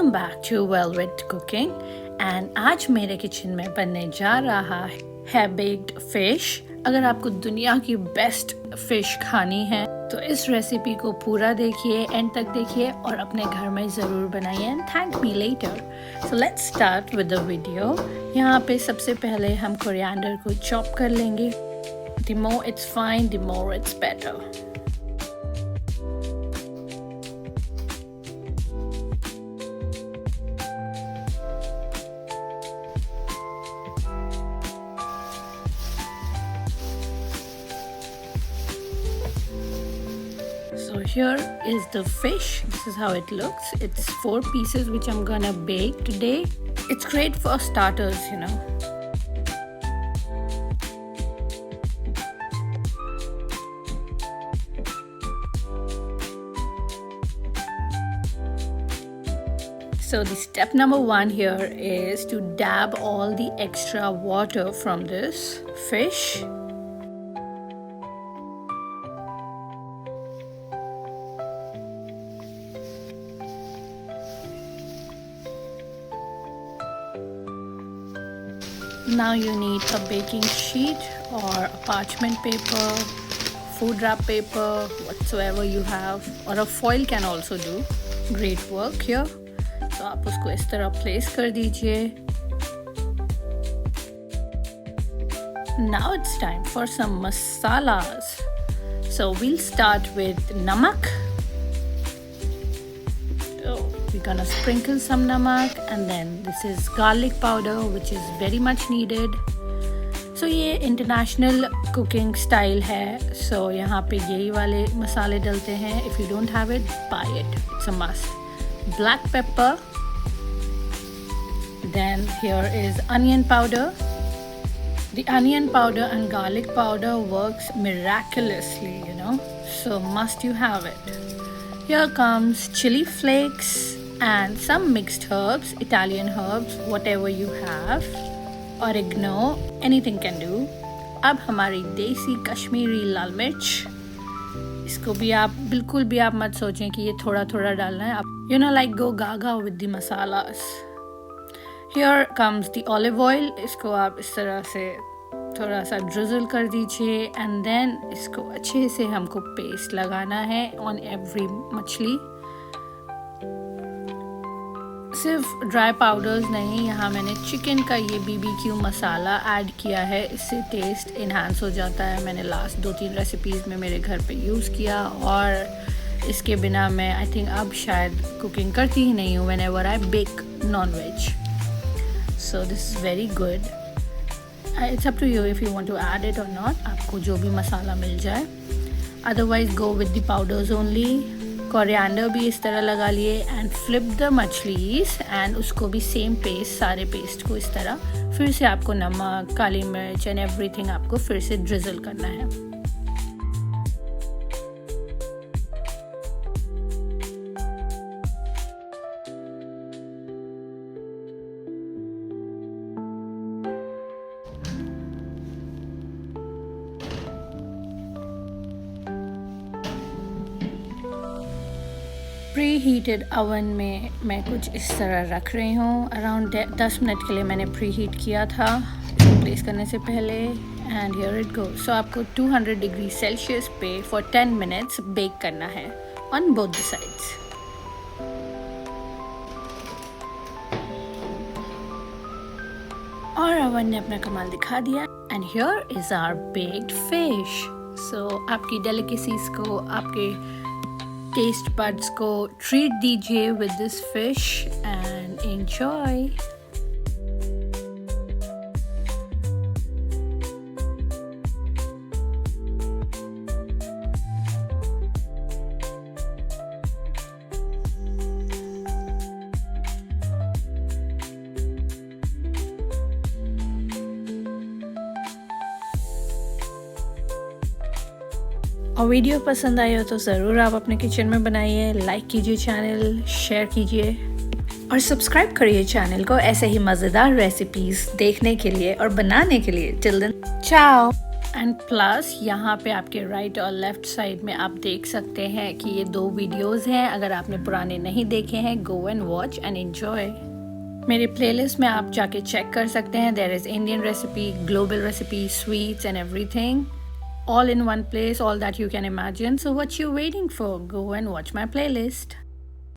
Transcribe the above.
Welcome back to Velvet Cooking and आज मेरे kitchen में बनने जा रहा है बेक्ड फिश। अगर आपको दुनिया की बेस्ट फिश खानी है तो इस रेसिपी को पूरा देखिए, एंड तक देखिए और अपने घर में ज़रूर बनाइए and thank me later. So let's start with the video. यहाँ पे सबसे पहले हम कोरिएंडर को चॉप कर लेंगे। The more it's fine the more it's better. So here is the fish. This is how it looks. It's 4 pieces which I'm gonna bake today. It's great for starters, you know. So the step number 1 here is to dab all the extra water from this fish. Now you need a baking sheet or a parchment paper, food wrap paper, whatsoever you have, or a foil can also do great work here. So आप उसको इस तरह place कर दीजिए. Now it's time for some masalas. So we'll start with namak. We're gonna sprinkle some namak, and then this is garlic powder which is very much needed. So ये international cooking style है, so यहाँ पे यही वाले मसाले डलते हैं. If you don't have it, buy it. It's a must. Black pepper. Then here is onion powder. The onion powder and garlic powder works miraculously, you know. So must you have it. Here comes chili flakes. And some mixed herbs, Italian herbs, whatever you have, oregano, anything can do. अब हमारी देसी कश्मीरी लाल मिर्च, इसको भी आप बिल्कुल भी आप मत सोचें कि ये थोड़ा थोड़ा डालना है. आप you know like go gaga with the masalas. Here comes the olive oil. इसको आप इस तरह से थोड़ा सा ड्रिजल कर दीजिए, एंड देन इसको अच्छे से हमको पेस्ट लगाना है ऑन एवरी मछली. सिर्फ ड्राई पाउडर्स नहीं, यहाँ मैंने चिकन का ये BBQ मसाला ऐड किया है, इससे टेस्ट इन्हांस हो जाता है. मैंने लास्ट 2-3 रेसिपीज़ में मेरे घर पे यूज़ किया, और इसके बिना मैं आई थिंक अब शायद कुकिंग करती ही नहीं हूँ whenever I bake non-veg. So this is very good. It's up to you if you want to add it or not. आपको जो भी मसाला मिल जाए. Otherwise go with the powders only. Coriander भी इस तरह लगा लिए, एंड फ्लिप द मछलीज, एंड उसको भी सेम पेस्ट, सारे पेस्ट को इस तरह फिर से आपको नमक, काली मिर्च एंड एवरीथिंग आपको फिर से ड्रिजल करना है. प्री हीटेड ओवन में मैं कुछ इस तरह रख रही हूँ. अराउंड 10 मिनट के लिए मैंने प्री हीट किया था इसको प्लेस करने से पहले, and here it go. So आपको 200 डिग्री सेल्सियस पे फॉर 10 मिनट्स बेक करना है ऑन बोथ द साइड्स. और ओवन ने अपना कमाल दिखा दिया, and here is our baked fish. So आपकी डेलिकेसीज को, आपके टेस्ट बड्स को ट्रीट दीजिए with this fish and enjoy. और वीडियो पसंद आई हो तो ज़रूर आप अपने किचन में बनाइए. लाइक कीजिए चैनल, शेयर कीजिए और सब्सक्राइब करिए चैनल को ऐसे ही मज़ेदार रेसिपीज़ देखने के लिए और बनाने के लिए. टिल देन, चाओ. एंड प्लस यहाँ पे आपके राइट और लेफ्ट साइड में आप देख सकते हैं कि ये 2 वीडियोस हैं। अगर आपने पुराने नहीं देखे हैं, go and watch and enjoy. मेरी प्लेलिस्ट में आप जाके चेक कर सकते हैं। There is Indian recipe, global recipe, sweets and everything, all in one place, all that you can imagine. So what you waiting for? Go and watch my playlist.